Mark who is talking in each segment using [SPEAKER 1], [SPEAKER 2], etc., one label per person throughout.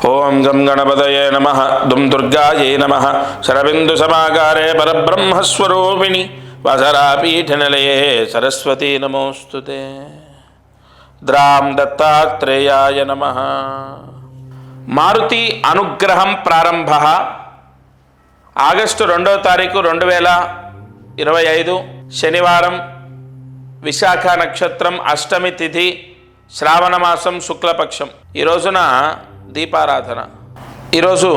[SPEAKER 1] ఓం గం గణపతయే నమః దుం దుర్గాయై నమః శరబిందు సమాకారే పరబ్రహ్మస్వరూపిణి వసరాపీఠనిలయే సరస్వతీ నమోస్తుతే. ద్రాం దత్తాత్రేయాయ నమః. మారుతి అనుగ్రహం ప్రారంభ ఆగస్టు 2వ తారీఖు 2025 శనివారం, విశాఖ నక్షత్రం, అష్టమి తిథి, శ్రావణ మాసం, శుక్లపక్షం. ఈ రోజున దీపారాధన. ఈరోజు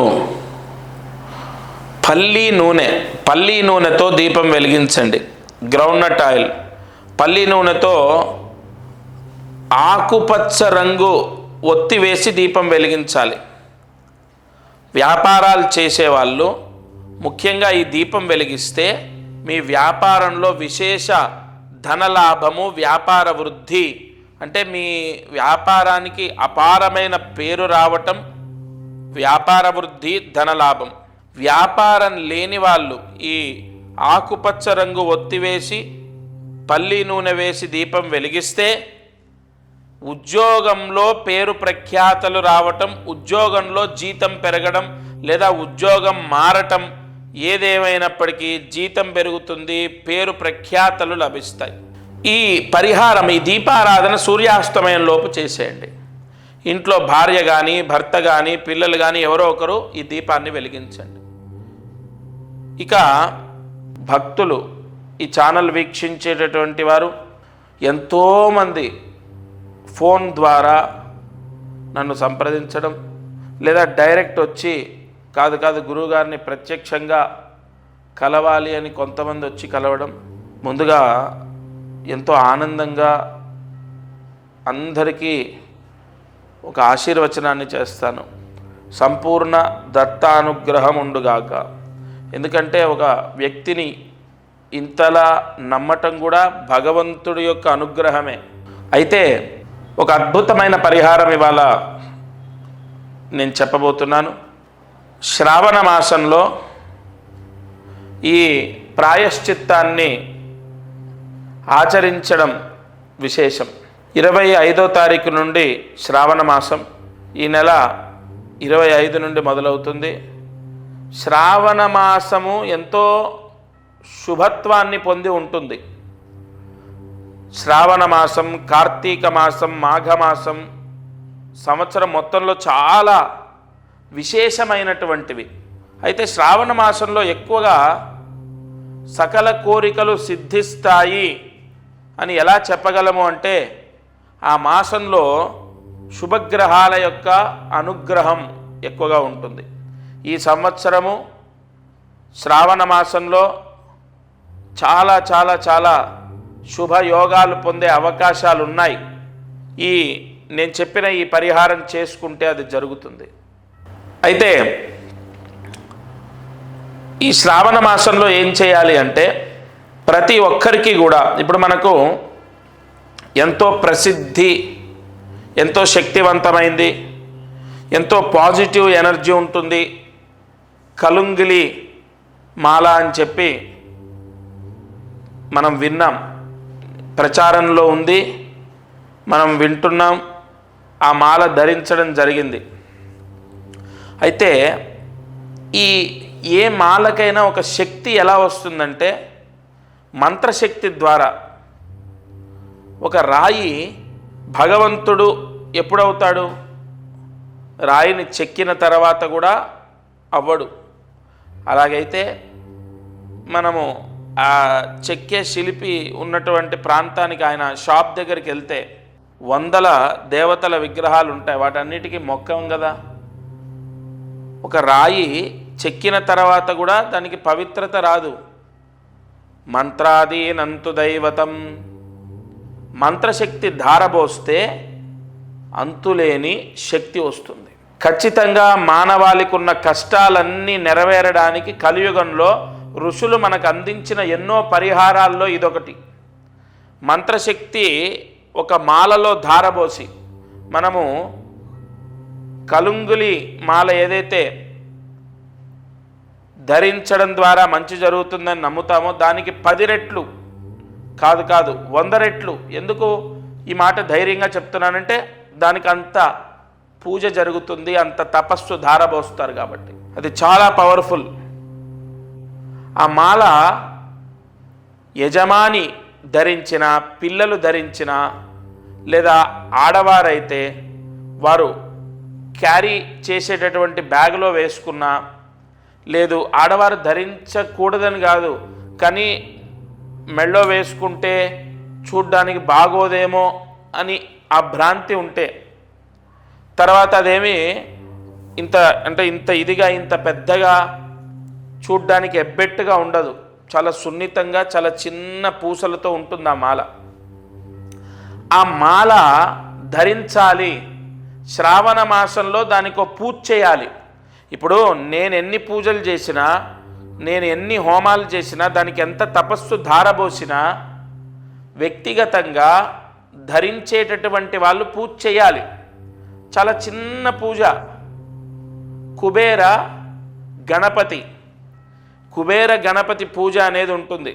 [SPEAKER 1] పల్లీ నూనెతో దీపం వెలిగించండి. గ్రౌండ్నట్ ఆయిల్, పల్లీ నూనెతో ఆకుపచ్చ రంగు ఒత్తి వేసి దీపం వెలిగించాలి. వ్యాపారాలు చేసేవాళ్ళు ముఖ్యంగా ఈ దీపం వెలిగిస్తే మీ వ్యాపారంలో విశేష ధనలాభము, వ్యాపార వృద్ధి, అంటే మీ వ్యాపారానికి అపారమైన పేరు రావటం, వ్యాపార వృద్ధి, ధనలాభం. వ్యాపారం లేని వాళ్ళు ఈ ఆకుపచ్చ రంగు ఒత్తివేసి పల్లీ నూనె వేసి దీపం వెలిగిస్తే ఉద్యోగంలో పేరు ప్రఖ్యాతలు రావటం, ఉద్యోగంలో జీతం పెరగడం లేదా ఉద్యోగం మారటం, ఏదేమైనప్పటికీ జీతం పెరుగుతుంది, పేరు ప్రఖ్యాతలు లభిస్తాయి. ఈ పరిహారం, ఈ దీపారాధన సూర్యాస్తమయంలోపు చేసేయండి. ఇంట్లో భార్య కానీ, భర్త కానీ, పిల్లలు కానీ ఎవరో ఒకరు ఈ దీపాన్ని వెలిగించండి. ఇక భక్తులు, ఈ ఛానల్ వీక్షించేటటువంటి వారు ఎంతోమంది ఫోన్ ద్వారా నన్ను సంప్రదించడం లేదా డైరెక్ట్ వచ్చి కాదు గురువుగారిని ప్రత్యక్షంగా కలవాలి అని కొంతమంది వచ్చి కలవడం, ముందుగా ఎంతో ఆనందంగా అందరికీ ఒక ఆశీర్వచనాన్ని చేస్తాను. సంపూర్ణ దత్తానుగ్రహం ఉండుగాక. ఎందుకంటే ఒక వ్యక్తిని ఇంతలా నమ్మటం కూడా భగవంతుడి యొక్క అనుగ్రహమే. అయితే ఒక అద్భుతమైన పరిహారం ఇవాళ నేను చెప్పబోతున్నాను. శ్రావణ మాసంలో ఈ ప్రాయశ్చిత్తాన్ని ఆచరించడం విశేషం. 25వ తారీఖు నుండి శ్రావణ మాసం, ఈ నెల 25 నుండి మొదలవుతుంది. శ్రావణ మాసము ఎంతో శుభత్వాన్ని పొంది ఉంటుంది. శ్రావణ మాసం, కార్తీక మాసం, మాఘమాసం సంవత్సరం మొత్తంలో చాలా విశేషమైనటువంటివి. అయితే శ్రావణ మాసంలో ఎక్కువగా సకల కోరికలు సిద్ధిస్తాయి అని ఎలా చెప్పగలము అంటే, ఆ మాసంలో శుభగ్రహాల యొక్క అనుగ్రహం ఎక్కువగా ఉంటుంది. ఈ సంవత్సరము శ్రావణ మాసంలో చాలా చాలా చాలా శుభయోగాలు పొందే అవకాశాలు ఉన్నాయి. నేను చెప్పిన ఈ పరిహారం చేసుకుంటే అది జరుగుతుంది. అయితే ఈ శ్రావణ మాసంలో ఏం చేయాలి అంటే, ప్రతి ఒక్కరికి కూడా ఇప్పుడు మనకు ఎంతో ప్రసిద్ధి, ఎంతో శక్తివంతమైంది, ఎంతో పాజిటివ్ ఎనర్జీ ఉంటుంది కలుంగిలి మాల అని చెప్పి మనం విన్నాం, ప్రచారంలో ఉంది, మనం వింటున్నాం, ఆ మాల ధరించడం జరిగింది. అయితే ఏ మాలకైనా ఒక శక్తి ఎలా వస్తుందంటే, మంత్రశక్తి ద్వారా. ఒక రాయి భగవంతుడు ఎప్పుడవుతాడు? రాయిని చెక్కిన తర్వాత కూడా అవ్వడు. అలాగైతే మనము ఆ చెక్కే శిల్పి ఉన్నటువంటి ప్రాంతానికి, ఆయన షాప్ దగ్గరికి వెళ్తే వందల దేవతల విగ్రహాలు ఉంటాయి, వాటన్నిటికీ మొక్కం కదా. ఒక రాయి చెక్కిన తర్వాత కూడా దానికి పవిత్రత రాదు. మంత్రాదీనంతు దైవతం, మంత్రశక్తి ధారబోస్తే అంతులేని శక్తి వస్తుంది. ఖచ్చితంగా మానవాళికి ఉన్న కష్టాలన్నీ నెరవేరడానికి కలియుగంలో ఋషులు మనకు అందించిన ఎన్నో పరిహారాల్లో ఇదొకటి. మంత్రశక్తి ఒక మాలలో ధారబోసి, మనము కలుంగులి మాల ఏదైతే ధరించడం ద్వారా మంచి జరుగుతుందని నమ్ముతామో, దానికి 10 రెట్లు కాదు 100 రెట్లు. ఎందుకు ఈ మాట ధైర్యంగా చెప్తున్నానంటే, దానికి అంత పూజ జరుగుతుంది, అంత తపస్సు ధారబోస్తారు కాబట్టి. అది చాలా పవర్ఫుల్. ఆ మాల యజమాని ధరించిన, పిల్లలు ధరించిన, లేదా ఆడవారైతే వారు క్యారీ చేసేటటువంటి బ్యాగులో వేసుకున్న, లేదు ఆడవారు ధరించకూడదని కాదు, కానీ మెళ్ళో వేసుకుంటే చూడ్డానికి బాగోదేమో అని ఆ భ్రాంతి ఉంటే, తర్వాత అదేమి ఇంత ఇదిగా ఇంత పెద్దగా చూడ్డానికి ఎబ్బెట్టుగా ఉండదు, చాలా సున్నితంగా చాలా చిన్న పూసలతో ఉంటుంది ఆ మాల. ఆ మాల ధరించాలి. శ్రావణ మాసంలో దానికి పూజ చేయాలి. ఇప్పుడు నేను ఎన్ని పూజలు చేసినా, నేను ఎన్ని హోమాలు చేసినా, దానికి ఎంత తపస్సు ధారబోసినా, వ్యక్తిగతంగా ధరించేటటువంటి వాళ్ళు పూజ చేయాలి. చాలా చిన్న పూజ. కుబేర గణపతి పూజ అనేది ఉంటుంది.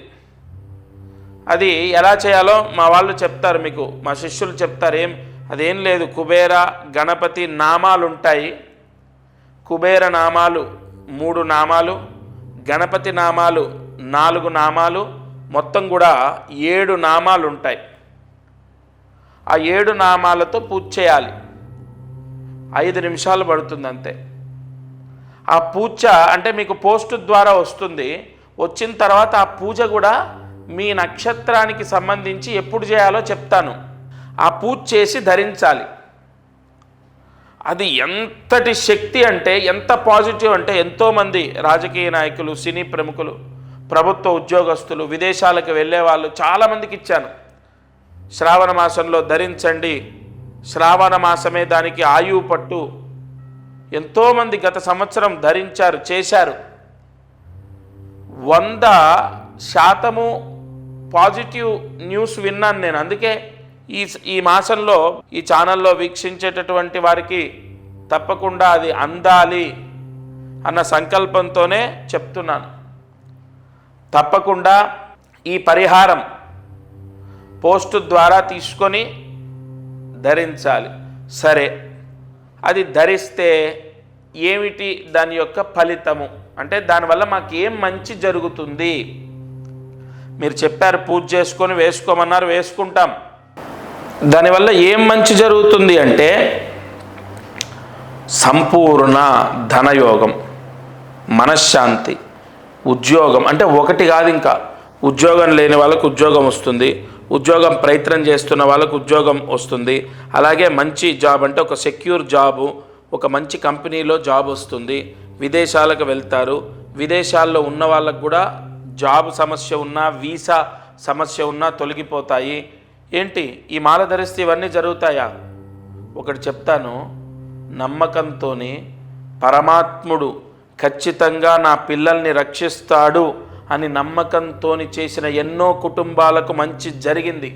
[SPEAKER 1] అది ఎలా చేయాలో మా వాళ్ళు చెప్తారు, మీకు మా శిష్యులు చెప్తారు. అదేం లేదు, కుబేర గణపతి నామాలు ఉంటాయి. కుబేర నామాలు 3 నామాలు, గణపతి నామాలు 4 నామాలు, మొత్తం కూడా 7 నామాలు ఉంటాయి. ఆ 7 నామాలతో పూజ చేయాలి. 5 నిమిషాలు పడుతుంది అంతే. ఆ పూజ అంటే మీకు పోస్ట్ ద్వారా వస్తుంది. వచ్చిన తర్వాత ఆ పూజ కూడా మీ నక్షత్రానికి సంబంధించి ఎప్పుడు చేయాలో చెప్తాను. ఆ పూజ చేసి ధరించాలి. అది ఎంతటి శక్తి అంటే, ఎంత పాజిటివ్ అంటే, ఎంతోమంది రాజకీయ నాయకులు, సినీ ప్రముఖులు, ప్రభుత్వ ఉద్యోగస్తులు, విదేశాలకు వెళ్ళే వాళ్ళు చాలామందికి ఇచ్చాను. శ్రావణ మాసంలో ధరించండి, శ్రావణ మాసమే దానికి ఆయువు పట్టు. ఎంతోమంది గత సంవత్సరం ధరించారు, చేశారు. 100% పాజిటివ్ న్యూస్ విన్నాను నేను. అందుకే ఈ మాసంలో ఈ ఛానల్లో వీక్షించేటటువంటి వారికి తప్పకుండా అది అందాలి అన్న సంకల్పంతోనే చెప్తున్నాను. తప్పకుండా ఈ పరిహారం పోస్టు ద్వారా తీసుకొని ధరించాలి. సరే, అది ధరిస్తే ఏమిటి దాని యొక్క ఫలితము అంటే, దానివల్ల మాకు ఏం మంచి జరుగుతుంది? మీరు చెప్పారు పూజ చేసుకొని వేసుకోమన్నారు, వేసుకుంటాం. దానివల్ల ఏం మంచి జరుగుతుంది అంటే, సంపూర్ణ ధనయోగం, మనశ్శాంతి, ఉద్యోగం. అంటే ఒకటి కాదు, ఇంకా ఉద్యోగం లేని వాళ్ళకు ఉద్యోగం వస్తుంది, ఉద్యోగం ప్రయత్నం చేస్తున్న వాళ్ళకు ఉద్యోగం వస్తుంది. అలాగే మంచి జాబ్ అంటే ఒక సెక్యూర్ జాబు, ఒక మంచి కంపెనీలో జాబ్ వస్తుంది. విదేశాలకు వెళ్తారు. విదేశాల్లో ఉన్న వాళ్ళకు కూడా జాబ్ సమస్య ఉన్నా, వీసా సమస్య ఉన్నా తొలగిపోతాయి. ఏంటి ఈ మాల ధరిస్తే ఇవన్నీ జరుగుతాయా? ఒకటి చెప్తాను, నమ్మకంతో పరమాత్ముడు ఖచ్చితంగా నా పిల్లల్ని రక్షిస్తాడు అని నమ్మకంతో చేసిన ఎన్నో కుటుంబాలకు మంచి జరిగింది.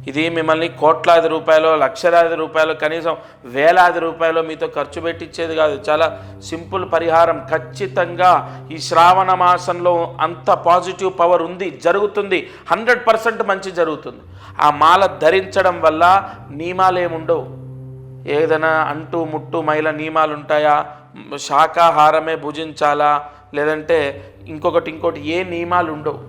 [SPEAKER 1] ఇది మిమ్మల్ని కోట్లాది రూపాయలు, లక్షలాది రూపాయలు, కనీసం వేలాది రూపాయలు మీతో ఖర్చు పెట్టించేది కాదు. చాలా సింపుల్ పరిహారం. ఖచ్చితంగా ఈ శ్రావణ మాసంలో అంత పాజిటివ్ పవర్ ఉంది, జరుగుతుంది. 100% మంచి జరుగుతుంది. ఆ మాల ధరించడం వల్ల నియమాలు ఏముండవు. ఏదైనా అంటూ ముట్టు మైల నియమాలు ఉంటాయా? శాకాహారమే భుజించాలా, లేదంటే ఇంకోటి ఏ నియమాలు ఉండవు.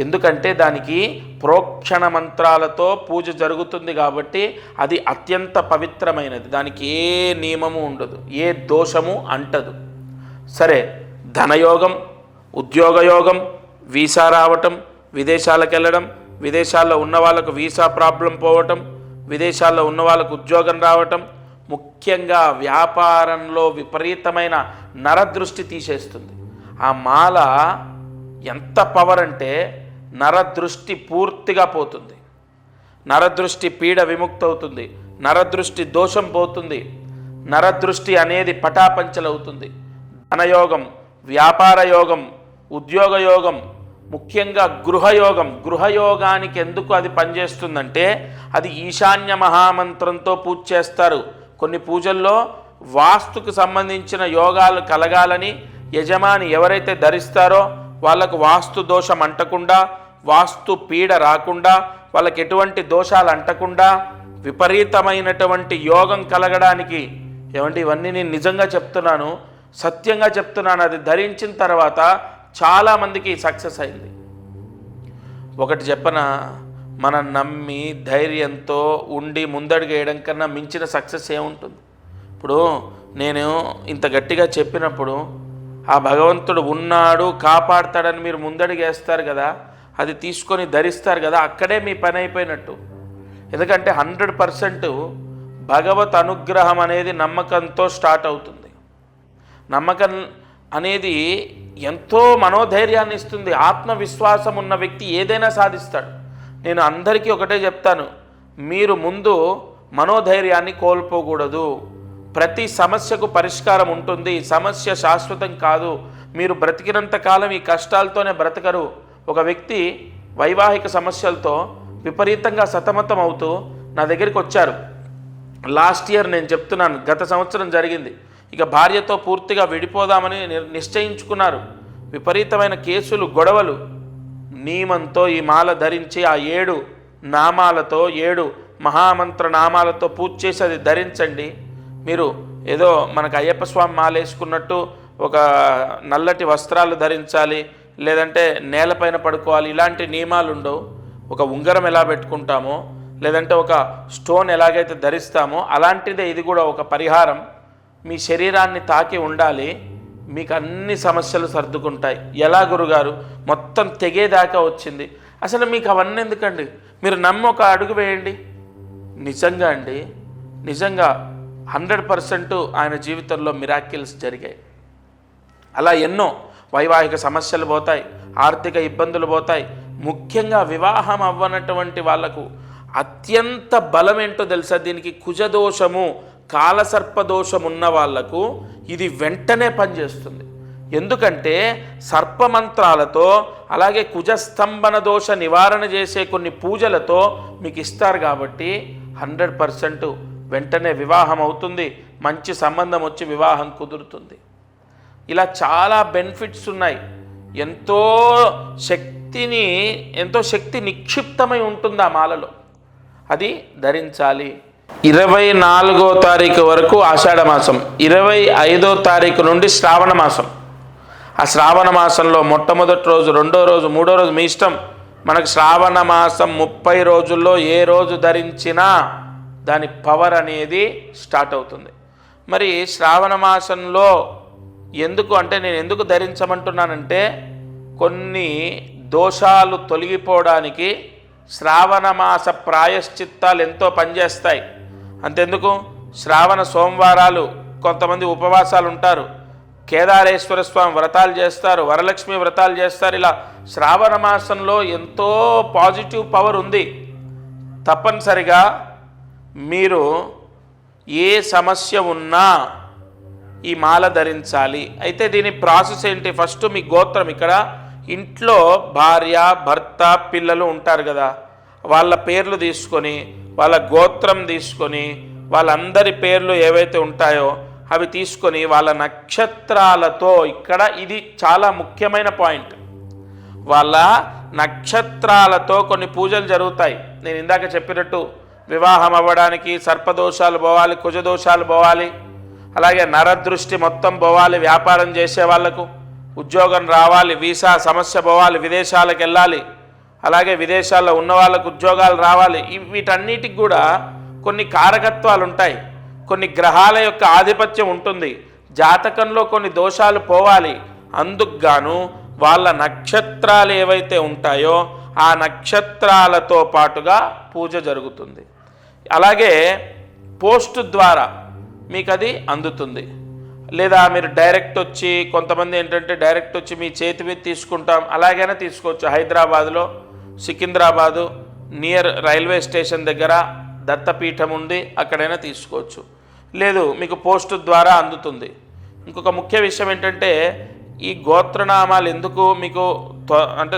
[SPEAKER 1] ఎందుకంటే దానికి ప్రోక్షణ మంత్రాలతో పూజ జరుగుతుంది కాబట్టి అది అత్యంత పవిత్రమైనది. దానికి ఏ నియమము ఉండదు, ఏ దోషము అంటదు. సరే, ధనయోగం, ఉద్యోగయోగం, వీసా రావటం, విదేశాలకు వెళ్ళడం, విదేశాల్లో ఉన్న వాళ్ళకు వీసా ప్రాబ్లం పోవటం, విదేశాల్లో ఉన్న వాళ్ళకు ఉద్యోగం రావటం, ముఖ్యంగా వ్యాపారంలో విపరీతమైన నరదృష్టి తీసేస్తుంది. ఆ మాల ఎంత పవర్ అంటే, నరదృష్టి పూర్తిగా పోతుంది, నరదృష్టి పీడ విముక్తవుతుంది, నరదృష్టి దోషం పోతుంది, నరదృష్టి అనేది పటాపంచలవుతుంది. ధనయోగం, వ్యాపార యోగం, ఉద్యోగ యోగం, ముఖ్యంగా గృహయోగం. గృహయోగానికి ఎందుకు అది పనిచేస్తుందంటే, అది ఈశాన్య మహామంత్రంతో పూజ చేస్తారు. కొన్ని పూజల్లో వాస్తుకు సంబంధించిన యోగాలు కలగాలని యజమాని ఎవరైతే ధరిస్తారో వాళ్ళకు వాస్తు దోషం అంటకుండా, వాస్తు పీడ రాకుండా, వాళ్ళకి ఎటువంటి దోషాలు అంటకుండా, విపరీతమైనటువంటి యోగం కలగడానికి. ఏమంటే ఇవన్నీ నేను నిజంగా చెప్తున్నాను, సత్యంగా చెప్తున్నాను. అది ధరించిన తర్వాత చాలామందికి సక్సెస్ అయింది. ఒకటి చెప్పన, మనం నమ్మి ధైర్యంతో ఉండి ముందడుగు వేయడం కన్నా మించిన సక్సెస్ ఏముంటుంది? ఇప్పుడు నేను ఇంత గట్టిగా చెప్పినప్పుడు ఆ భగవంతుడు ఉన్నాడు కాపాడుతాడని మీరు ముందడుగు వేస్తారు కదా, అది తీసుకొని ధరిస్తారు కదా, అక్కడే మీ పని అయిపోయినట్టు. ఎందుకంటే 100% భగవత్ అనుగ్రహం అనేది నమ్మకంతో స్టార్ట్ అవుతుంది. నమ్మకం అనేది ఎంతో మనోధైర్యాన్ని ఇస్తుంది. ఆత్మవిశ్వాసం ఉన్న వ్యక్తి ఏదైనా సాధిస్తాడు. నేను అందరికీ ఒకటే చెప్తాను, మీరు ముందు మనోధైర్యాన్ని కోల్పోకూడదు. ప్రతి సమస్యకు పరిష్కారం ఉంటుంది. సమస్య శాశ్వతం కాదు. మీరు బ్రతికినంత కాలం ఈ కష్టాలతోనే బ్రతకరు. ఒక వ్యక్తి వైవాహిక సమస్యలతో విపరీతంగా సతమతం అవుతూ నా దగ్గరికి వచ్చారు. లాస్ట్ ఇయర్, నేను చెప్తున్నాను, గత సంవత్సరం జరిగింది. ఇక భార్యతో పూర్తిగా విడిపోదామని నిశ్చయించుకున్నారు. విపరీతమైన కేసులు, గొడవలు. నియమంతో ఈ మాల ధరించి ఆ 7 నామాలతో 7 మహామంత్ర నామాలతో పూజ చేసి అది ధరించండి. మీరు ఏదో మనకు అయ్యప్ప స్వామి మాల వేసుకున్నట్టు ఒక నల్లటి వస్త్రాలు ధరించాలి, లేదంటే నేలపైన పడుకోవాలి, ఇలాంటి నియమాలు ఉండవు. ఒక ఉంగరం ఎలా పెట్టుకుంటామో, లేదంటే ఒక స్టోన్ ఎలాగైతే ధరిస్తామో అలాంటిదే ఇది కూడా ఒక పరిహారం. మీ శరీరాన్ని తాకి ఉండాలి, మీకు అన్ని సమస్యలు సర్దుకుంటాయి. ఎలా గురుగారు, మొత్తం తెగేదాకా వచ్చింది. అసలు మీకు అవన్నీ ఎందుకండి? మీరు నమ్మి ఒక అడుగు వేయండి. నిజంగా అండి, నిజంగా 100% ఆయన జీవితంలో మిరాకిల్స్ జరిగాయి. అలా ఎన్నో వైవాహిక సమస్యలు పోతాయి, ఆర్థిక ఇబ్బందులు పోతాయి. ముఖ్యంగా వివాహం అవ్వనటువంటి వాళ్లకు అత్యంత బలం ఏంటో తెలుసా? దీనికి కుజదోషము, కాలసర్పదోషం ఉన్న వాళ్లకు ఇది వెంటనే పనిచేస్తుంది. ఎందుకంటే సర్పమంత్రాలతో, అలాగే కుజస్తంభన దోష నివారణ చేసే కొన్ని పూజలతో మీకు ఇస్తారు. కాబట్టి 100% వెంటనే వివాహం అవుతుంది. మంచి సంబంధం వచ్చి వివాహం కుదురుతుంది. ఇలా చాలా బెనిఫిట్స్ ఉన్నాయి. ఎంతో శక్తి నిక్షిప్తమై ఉంటుంది ఆ మాలలో. అది ధరించాలి. 24వ తారీఖు వరకు ఆషాఢ మాసం, 25వ తారీఖు నుండి శ్రావణ మాసం. ఆ శ్రావణ మాసంలో మొట్టమొదటి రోజు, రెండో రోజు, మూడో రోజు మీ ఇష్టం. మనకు శ్రావణ మాసం 30 రోజుల్లో ఏ రోజు ధరించినా దాని పవర్ అనేది స్టార్ట్ అవుతుంది. మరి శ్రావణ మాసంలో ఎందుకు అంటే, నేను ఎందుకు ధరించమంటున్నానంటే, కొన్ని దోషాలు తొలగిపోవడానికి శ్రావణ మాస ప్రాయశ్చిత్తాలు ఎంతో పనిచేస్తాయి. అంతెందుకు, శ్రావణ సోమవారాలు కొంతమంది ఉపవాసాలు ఉంటారు, కేదారేశ్వర స్వామి వ్రతాలు చేస్తారు, వరలక్ష్మి వ్రతాలు చేస్తారు. ఇలా శ్రావణ మాసంలో ఎంతో పాజిటివ్ పవర్ ఉంది. తప్పనిసరిగా మీరు ఏ సమస్య ఉన్నా ఈ మాల ధరించాలి. అయితే దీని ప్రాసెస్ ఏంటి? ఫస్ట్ మీ గోత్రం, ఇక్కడ ఇంట్లో భార్య, భర్త, పిల్లలు ఉంటారు కదా, వాళ్ళ పేర్లు తీసుకొని, వాళ్ళ గోత్రం తీసుకొని, వాళ్ళందరి పేర్లు ఏవైతే ఉంటాయో అవి తీసుకొని, వాళ్ళ నక్షత్రాలతో, ఇక్కడ ఇది చాలా ముఖ్యమైన పాయింట్, వాళ్ళ నక్షత్రాలతో కొన్ని పూజలు జరుగుతాయి. నేను ఇందాక చెప్పినట్టు వివాహం అవ్వడానికి సర్పదోషాలు పోవాలి, కుజదోషాలు పోవాలి, అలాగే నరదృష్టి మొత్తం పోవాలి, వ్యాపారం చేసే వాళ్లకు ఉద్యోగం రావాలి, వీసా సమస్య పోవాలి, విదేశాలకు వెళ్ళాలి, అలాగే విదేశాల్లో ఉన్న వాళ్ళకు ఉద్యోగాలు రావాలి. వీటన్నిటికి కూడా కొన్ని కారకత్వాలు ఉంటాయి, కొన్ని గ్రహాల యొక్క ఆధిపత్యం ఉంటుంది. జాతకంలో కొన్ని దోషాలు పోవాలి. అందుకు గాను వాళ్ళ నక్షత్రాలు ఏవైతే ఉంటాయో ఆ నక్షత్రాలతో పాటుగా పూజ జరుగుతుంది. అలాగే పోస్ట్ ద్వారా మీకు అది అందుతుంది. లేదా మీరు డైరెక్ట్ వచ్చి, కొంతమంది ఏంటంటే డైరెక్ట్ వచ్చి మీ చేతి మీద తీసుకుంటాం, అలాగైనా తీసుకోవచ్చు. హైదరాబాద్లో సికింద్రాబాదు నియర్ రైల్వే స్టేషన్ దగ్గర దత్తపీఠం ఉంది, అక్కడైనా తీసుకోవచ్చు. లేదు మీకు పోస్ట్ ద్వారా అందుతుంది. ఇంకొక ముఖ్య విషయం ఏంటంటే, ఈ గోత్రనామాలు ఎందుకు మీకు అంటే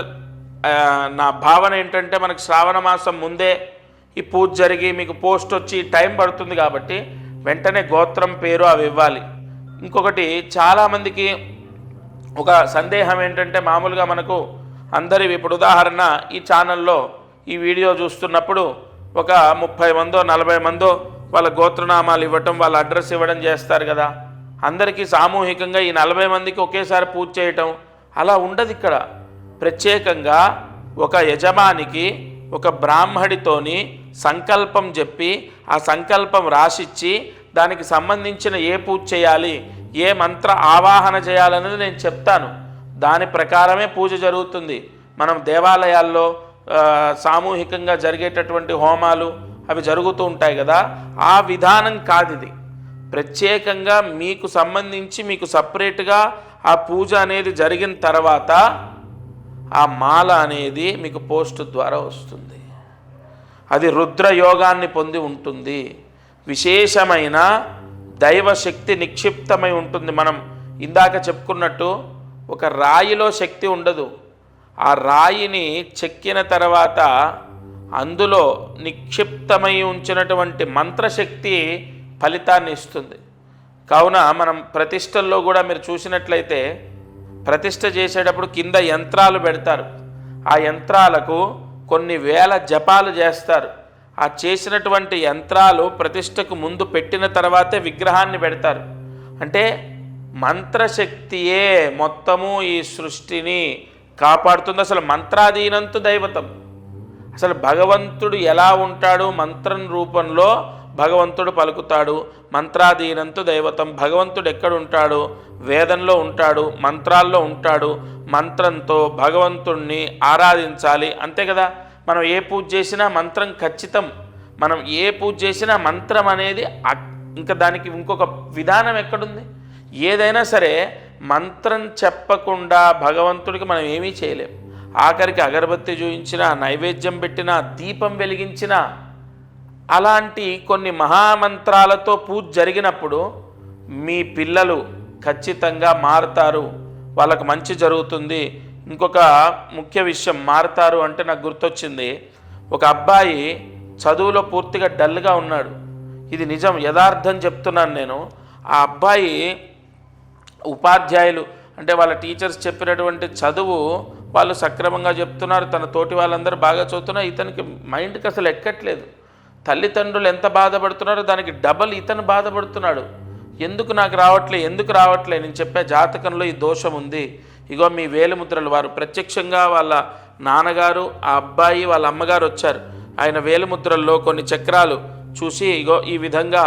[SPEAKER 1] నా భావన ఏంటంటే, మనకు శ్రావణ మాసం ముందే ఈ పూజ జరిగి మీకు పోస్ట్ వచ్చి టైం పడుతుంది కాబట్టి వెంటనే గోత్రం పేరు అవి ఇవ్వాలి. ఇంకొకటి, చాలామందికి ఒక సందేహం ఏంటంటే, మామూలుగా మనకు అందరి ఇప్పుడు ఉదాహరణ ఈ ఛానల్లో ఈ వీడియో చూస్తున్నప్పుడు ఒక 30 మందో 40 మందో వాళ్ళ గోత్రనామాలు ఇవ్వటం, వాళ్ళ అడ్రస్ ఇవ్వడం చేస్తారు కదా. అందరికీ సామూహికంగా ఈ 40 మందికి ఒకేసారి పూజ చేయటం అలా ఉండదు. ఇక్కడ ప్రత్యేకంగా ఒక యజమానికి ఒక బ్రాహ్మడితోని సంకల్పం చెప్పి ఆ సంకల్పం రాసిచ్చి దానికి సంబంధించిన ఏ పూజ చేయాలి, ఏ మంత్ర ఆవాహన చేయాలనేది నేను చెప్తాను. దాని ప్రకారమే పూజ జరుగుతుంది. మనం దేవాలయాల్లో సామూహికంగా జరిగేటటువంటి హోమాలు అవి జరుగుతూ ఉంటాయి కదా, ఆ విధానం కాదు ఇది. ప్రత్యేకంగా మీకు సంబంధించి మీకు సపరేట్గా ఆ పూజ అనేది జరిగిన తర్వాత ఆ మాల అనేది మీకు పోస్ట్ ద్వారా వస్తుంది. అది రుద్రయోగాన్ని పొంది ఉంటుంది. విశేషమైన దైవశక్తి నిక్షిప్తమై ఉంటుంది. మనం ఇందాక చెప్పుకున్నట్టు ఒక రాయిలో శక్తి ఉండదు. ఆ రాయిని చెక్కిన తర్వాత అందులో నిక్షిప్తమై ఉంచినటువంటి మంత్రశక్తి ఫలితాన్ని ఇస్తుంది. కావున మనం ప్రతిష్టల్లో కూడా మీరు చూసినట్లయితే ప్రతిష్ట చేసేటప్పుడు కింద యంత్రాలు పెడతారు. ఆ యంత్రాలకు కొన్ని వేల జపాలు చేస్తారు. ఆ చేసినటువంటి యంత్రాలు ప్రతిష్టకు ముందు పెట్టిన తర్వాతే విగ్రహాన్ని పెడతారు. అంటే మంత్రశక్తియే మొత్తము ఈ సృష్టిని కాపాడుతుంది. అసలు మంత్రాధీనంతు దైవతం. అసలు భగవంతుడు ఎలా ఉంటాడు? మంత్రం రూపంలో భగవంతుడు పలుకుతాడు. మంత్రాధీనంతు దైవతం. భగవంతుడు ఎక్కడుంటాడు? వేదంలో ఉంటాడు, మంత్రాల్లో ఉంటాడు. మంత్రంతో భగవంతుణ్ణి ఆరాధించాలి, అంతే కదా. మనం ఏ పూజ చేసినా మంత్రం ఖచ్చితం. మనం ఏ పూజ చేసినా మంత్రం అనేది ఇంకా దానికి ఇంకొక విధానం ఎక్కడుంది? ఏదైనా సరే మంత్రం చెప్పకుండా భగవంతుడికి మనం ఏమీ చేయలేం. ఆఖరికి అగరబత్తి చూయించినా, నైవేద్యం పెట్టినా, దీపం వెలిగించినా, అలాంటి కొన్ని మహామంత్రాలతో పూజ జరిగినప్పుడు మీ పిల్లలు ఖచ్చితంగా మారుతారు, వాళ్ళకు మంచి జరుగుతుంది. ఇంకొక ముఖ్య విషయం, మారుతారు అంటే నాకు గుర్తొచ్చింది. ఒక అబ్బాయి చదువులో పూర్తిగా డల్గా ఉన్నాడు. ఇది నిజం, యథార్థం చెప్తున్నాను నేను. ఆ అబ్బాయి ఉపాధ్యాయులు అంటే వాళ్ళ టీచర్స్ చెప్పినటువంటి చదువు వాళ్ళు సక్రమంగా చెప్తున్నారు, తన తోటి వాళ్ళందరూ బాగా చదువుతున్నారు. ఇతనికి మైండ్కి అసలు ఎక్కట్లేదు. తల్లిదండ్రులు ఎంత బాధపడుతున్నారో దానికి డబల్ ఇతను బాధపడుతున్నాడు. ఎందుకు నాకు రావట్లే, ఎందుకు రావట్లే? నేను చెప్పే జాతకంలో ఈ దోషం ఉంది. ఇగో మీ వేలిముద్రలు. వారు ప్రత్యక్షంగా వాళ్ళ నాన్నగారు, ఆ అబ్బాయి, వాళ్ళ అమ్మగారు వచ్చారు. ఆయన వేలిముద్రల్లో కొన్ని చక్రాలు చూసి, ఇగో ఈ విధంగా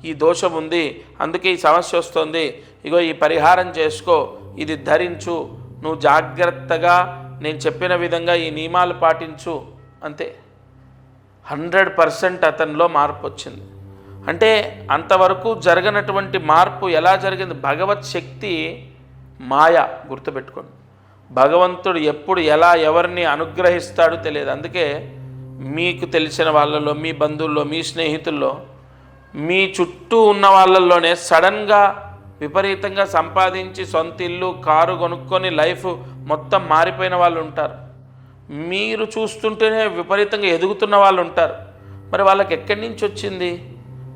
[SPEAKER 1] ఈ దోషం ఉంది, అందుకే ఈ సమస్య వస్తుంది, ఇగో ఈ పరిహారం చేసుకో, ఇది ధరించు, నువ్వు జాగ్రత్తగా నేను చెప్పిన విధంగా ఈ నియమాలు పాటించు, అంతే. 100% అతనిలో మార్పు వచ్చింది. అంటే అంతవరకు జరగనటువంటి మార్పు ఎలా జరిగింది? భగవత్ శక్తి మాయ, గుర్తుపెట్టుకోండి. భగవంతుడు ఎప్పుడు ఎలా ఎవరిని అనుగ్రహిస్తాడో తెలియదు. అందుకే మీకు తెలిసిన వాళ్ళలో, మీ బంధువుల్లో, మీ స్నేహితుల్లో, మీ చుట్టూ ఉన్న వాళ్ళల్లోనే సడన్గా విపరీతంగా సంపాదించి సొంత ఇల్లు, కారు కొనుక్కొని లైఫ్ మొత్తం మారిపోయిన వాళ్ళు ఉంటారు. మీరు చూస్తుంటేనే విపరీతంగా ఎదుగుతున్న వాళ్ళు ఉంటారు. మరి వాళ్ళకి ఎక్కడి నుంచి వచ్చింది?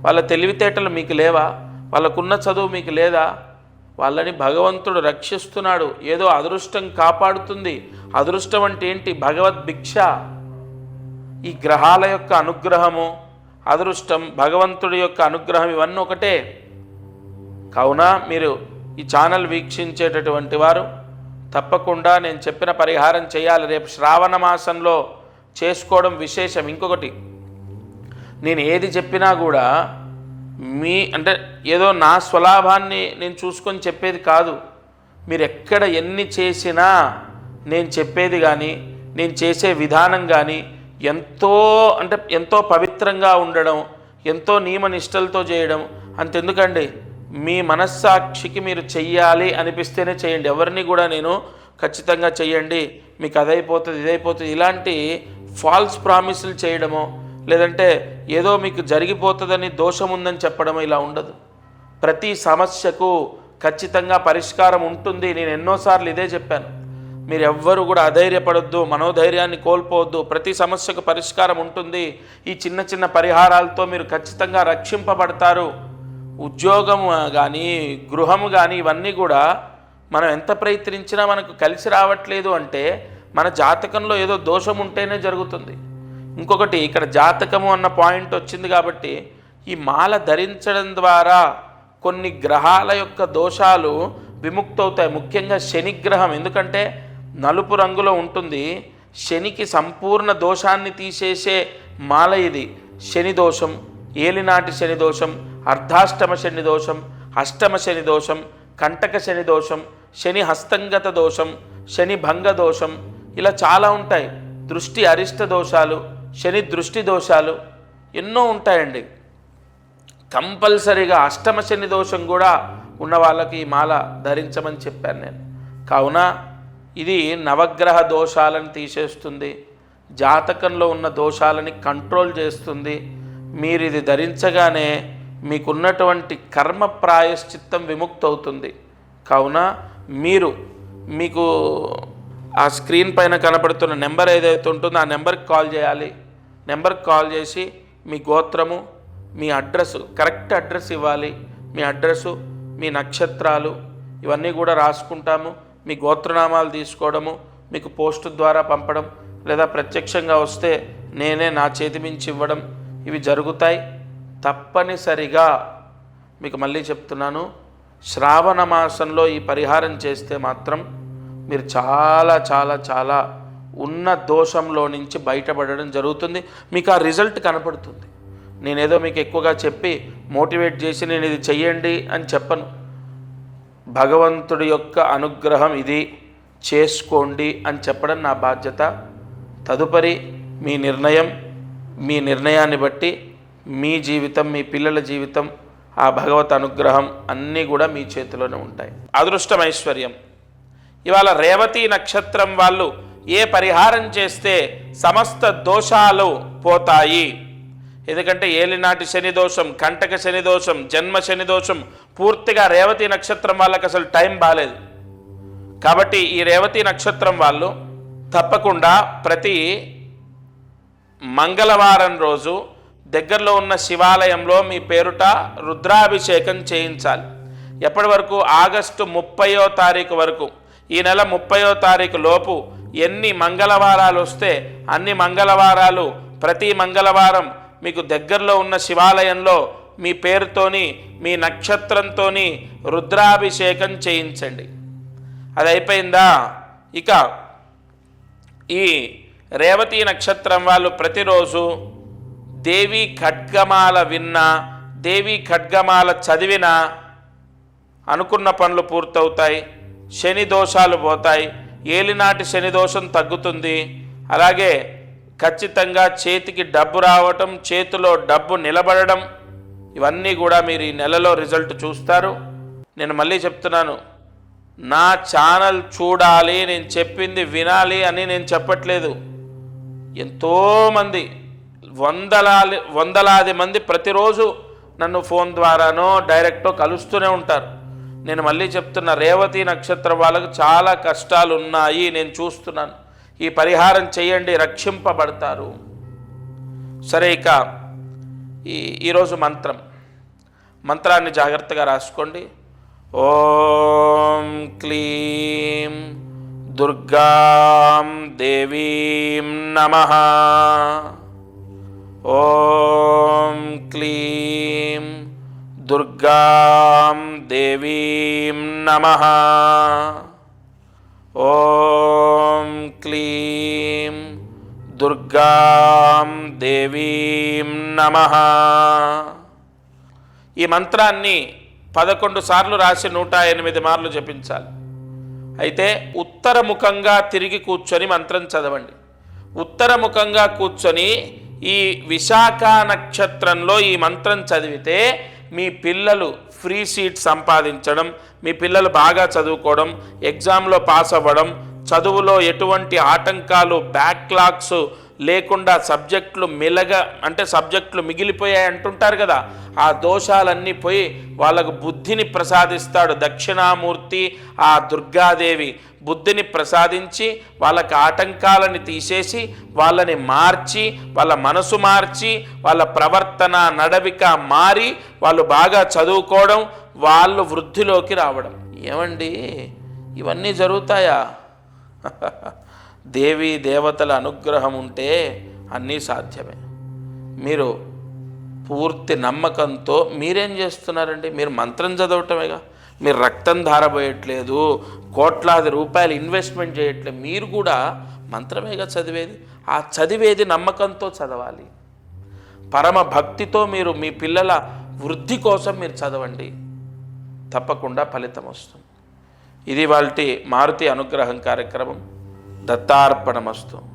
[SPEAKER 1] వాళ్ళ తెలివితేటలు మీకు లేవా? వాళ్ళకున్న చదువు మీకు లేదా? వాళ్ళని భగవంతుడు రక్షిస్తున్నాడు. ఏదో అదృష్టం కాపాడుతుంది. అదృష్టం అంటే ఏంటి? భగవద్భిక్ష. ఈ గ్రహాల యొక్క అనుగ్రహము, అదృష్టం, భగవంతుడి యొక్క అనుగ్రహం ఇవన్నీ ఒకటే. కావున మీరు ఈ ఛానల్ వీక్షించేటటువంటి వారు తప్పకుండా నేను చెప్పిన పరిహారం చేయాలి. రేపు శ్రావణ మాసంలో చేసుకోవడం విశేషం. ఇంకొకటి, నేను ఏది చెప్పినా కూడా అంటే ఏదో నా స్వలాభాన్ని నేను చూసుకొని చెప్పేది కాదు. మీరు ఎక్కడ ఎన్ని చేసినా నేను చెప్పేది కానీ నేను చేసే విధానం కానీ ఎంతో పవిత్రంగా ఉండడం, ఎంతో నియమనిష్టలతో చేయడం. అంతెందుకండి, మీ మనస్సాక్షికి మీరు చెయ్యాలి అనిపిస్తేనే చేయండి. ఎవరిని కూడా నేను ఖచ్చితంగా చెయ్యండి, మీకు అదైపోతుంది, ఇదైపోతుంది, ఇలాంటి ఫాల్స్ ప్రామిసులు చేయడమో, లేదంటే ఏదో మీకు జరిగిపోతుందని, దోషం ఉందని చెప్పడమో ఇలా ఉండదు. ప్రతి సమస్యకు ఖచ్చితంగా పరిష్కారం ఉంటుంది. నేను ఎన్నోసార్లు ఇదే చెప్పాను. మీరు ఎవ్వరూ కూడా అధైర్యపడొద్దు, మనోధైర్యాన్ని కోల్పోవద్దు. ప్రతి సమస్యకు పరిష్కారం ఉంటుంది. ఈ చిన్న చిన్న పరిహారాలతో మీరు ఖచ్చితంగా రక్షింపబడతారు. ఉద్యోగం కానీ, గృహము కానీ, ఇవన్నీ కూడా మనం ఎంత ప్రయత్నించినా మనకు కలిసి రావట్లేదు అంటే మన జాతకంలో ఏదో దోషం ఉంటేనే జరుగుతుంది. ఇంకొకటి ఇక్కడ జాతకము అన్న పాయింట్ వచ్చింది కాబట్టి ఈ మాల ధరించడం ద్వారా కొన్ని గ్రహాల యొక్క దోషాలు విముక్తవుతాయి. ముఖ్యంగా శనిగ్రహం, ఎందుకంటే నలుపు రంగులో ఉంటుంది. శనికి సంపూర్ణ దోషాన్ని తీసేసే మాల ఇది. శని దోషం, ఏలినాటి శని దోషం, అర్ధాష్టమ శని దోషం, అష్టమ శని దోషం, కంటక శని దోషం, శని హస్తంగత దోషం, శని భంగ దోషం, ఇలా చాలా ఉంటాయి. దృష్టి అరిష్ట దోషాలు, శని దృష్టి దోషాలు ఎన్నో ఉంటాయండి. కంపల్సరీగా అష్టమ శని దోషం కూడా ఉన్న వాళ్ళకి ఈ మాల ధరించమని చెప్పాను నేను. కావున ఇది నవగ్రహ దోషాలను తీసేస్తుంది, జాతకంలో ఉన్న దోషాలని కంట్రోల్ చేస్తుంది. మీరు ఇది ధరించగానే మీకున్నటువంటి కర్మ ప్రాయశ్చిత్తం విముక్తవుతుంది. కావున మీకు ఆ స్క్రీన్ పైన కనపడుతున్న నెంబర్ ఏదైతే ఉంటుందో ఆ నెంబర్కి కాల్ చేయాలి. నెంబర్కి కాల్ చేసి మీ గోత్రము, మీ అడ్రస్, కరెక్ట్ అడ్రస్ ఇవ్వాలి. మీ అడ్రస్సు, మీ నక్షత్రాలు ఇవన్నీ కూడా రాసుకుంటాము. మీ గోత్రనామాలు తీసుకోవడము, మీకు పోస్టు ద్వారా పంపడం, లేదా ప్రత్యక్షంగా వస్తే నేనే నా చేతి మించి ఇవ్వడం, ఇవి జరుగుతాయి. తప్పనిసరిగా మీకు మళ్ళీ చెప్తున్నాను, శ్రావణ మాసంలో ఈ పరిహారం చేస్తే మాత్రం మీరు చాలా చాలా చాలా ఉన్న దోషంలో నుంచి బయటపడడం జరుగుతుంది. మీకు ఆ రిజల్ట్ కనపడుతుంది. నేనేదో మీకు ఎక్కువగా చెప్పి మోటివేట్ చేసి నేను ఇది చెయ్యండి అని చెప్పను. భగవంతుడి యొక్క అనుగ్రహం ఇది, చేసుకోండి అని చెప్పడం నా బాధ్యత. తదుపరి మీ నిర్ణయం, మీ నిర్ణయాన్ని బట్టి మీ జీవితం, మీ పిల్లల జీవితం, ఆ భగవత్ అనుగ్రహం అన్నీ కూడా మీ చేతిలోనే ఉంటాయి. అదృష్టం, ఐశ్వర్యం. ఇవాళ రేవతి నక్షత్రం వాళ్ళు ఏ పరిహారం చేస్తే సమస్త దోషాలు పోతాయి. ఎందుకంటే ఏలినాటి శని దోషం, కంటక శని దోషం, జన్మ శని దోషం, పూర్తిగా రేవతి నక్షత్రం వాళ్ళకి అసలు టైం బాలేదు. కాబట్టి ఈ రేవతి నక్షత్రం వాళ్ళు తప్పకుండా ప్రతి మంగళవారం రోజు దగ్గరలో ఉన్న శివాలయంలో మీ పేరుట రుద్రాభిషేకం చేయించాలి. ఎప్పటి వరకు? ఆగస్టు 30వ తారీఖు వరకు. ఈ నెల 30వ తారీఖు లోపు ఎన్ని మంగళవారాలు వస్తే అన్ని మంగళవారాలు, ప్రతి మంగళవారం మీకు దగ్గరలో ఉన్న శివాలయంలో మీ పేరుతోని, మీ నక్షత్రంతోని రుద్రాభిషేకం చేయించండి. అది అయిపోయిందా? ఇక ఈ రేవతి నక్షత్రం వాళ్ళు ప్రతిరోజు దేవి ఖడ్గమాల విన్నా, దేవి ఖడ్గమాల చదివినా అనుకున్న పనులు పూర్తవుతాయి, శని దోషాలు పోతాయి, ఏలినాటి శని దోషం తగ్గుతుంది. అలాగే ఖచ్చితంగా చేతికి డబ్బు రావటం, చేతిలో డబ్బు నిలబడడం, ఇవన్నీ కూడా మీరు ఈ నెలలో రిజల్ట్ చూస్తారు. నేను మళ్ళీ చెప్తున్నాను, నా ఛానల్ చూడాలి, నేను చెప్పింది వినాలి అని నేను చెప్పట్లేదు. ఎంతోమంది వందలాది మంది ప్రతిరోజు నన్ను ఫోన్ ద్వారానో డైరెక్టో కలుస్తూనే ఉంటారు. నేను మళ్ళీ చెప్తున్నా, రేవతి నక్షత్రం వాళ్ళకు చాలా కష్టాలు ఉన్నాయి, నేను చూస్తున్నాను. ఈ పరిహారం చేయండి, రక్షింపబడతారు. సరే, ఇక ఈరోజు మంత్రాన్ని జాగ్రత్తగా రాసుకోండి. ఓం క్లీం దుర్గాం దేవీం నమః. ఓం క్లీం దుర్గాం దేవీం నమః. ఓం క్లీం దుర్గాం దేవీం నమః. ఈ మంత్రాన్ని 11 సార్లు రాసి 108 మార్లు జపించాలి. అయితే ఉత్తరముఖంగా తిరిగి కూర్చొని మంత్రం చదవండి. ఉత్తరముఖంగా కూర్చొని ఈ విశాఖ నక్షత్రంలో ఈ మంత్రం చదివితే మీ పిల్లలు ఫ్రీ సీట్ సంపాదించడం, మీ పిల్లలు బాగా చదువుకోవడం, ఎగ్జామ్లో పాస్ అవ్వడం, చదువులో ఎటువంటి ఆటంకాలు, బ్యాక్లాగ్స్ లేకుండా సబ్జెక్టులు మిగిలిపోయాయి అంటుంటారు కదా, ఆ దోషాలన్నీ పోయి వాళ్ళకు బుద్ధిని ప్రసాదిస్తాడు దక్షిణామూర్తి. ఆ దుర్గాదేవి బుద్ధిని ప్రసాదించి వాళ్ళకి ఆటంకాలని తీసేసి వాళ్ళని మార్చి, వాళ్ళ మనసు మార్చి, వాళ్ళ ప్రవర్తన నడవిక మారి వాళ్ళు బాగా చదువుకోవడం, వాళ్ళు వృద్ధిలోకి రావడం. ఏమండి, ఇవన్నీ జరుగుతాయా? దేవీ దేవతల అనుగ్రహం ఉంటే అన్నీ సాధ్యమే. మీరు పూర్తి నమ్మకంతో మీరేం చేస్తున్నారండి? మీరు మంత్రం చదవటమేగా. మీరు రక్తం ధారపోయట్లేదు, కోట్లాది రూపాయలు ఇన్వెస్ట్మెంట్ చేయట్లేదు. మీరు కూడా మంత్రమేగా చదివేది. ఆ చదివేది నమ్మకంతో చదవాలి. పరమ భక్తితో మీరు మీ పిల్లల వృద్ధి కోసం మీరు చదవండి, తప్పకుండా ఫలితం వస్తుంది. ఇది వాల్టి మారుతి అనుగ్రహం కార్యక్రమం. దత్తార్పణమస్తు.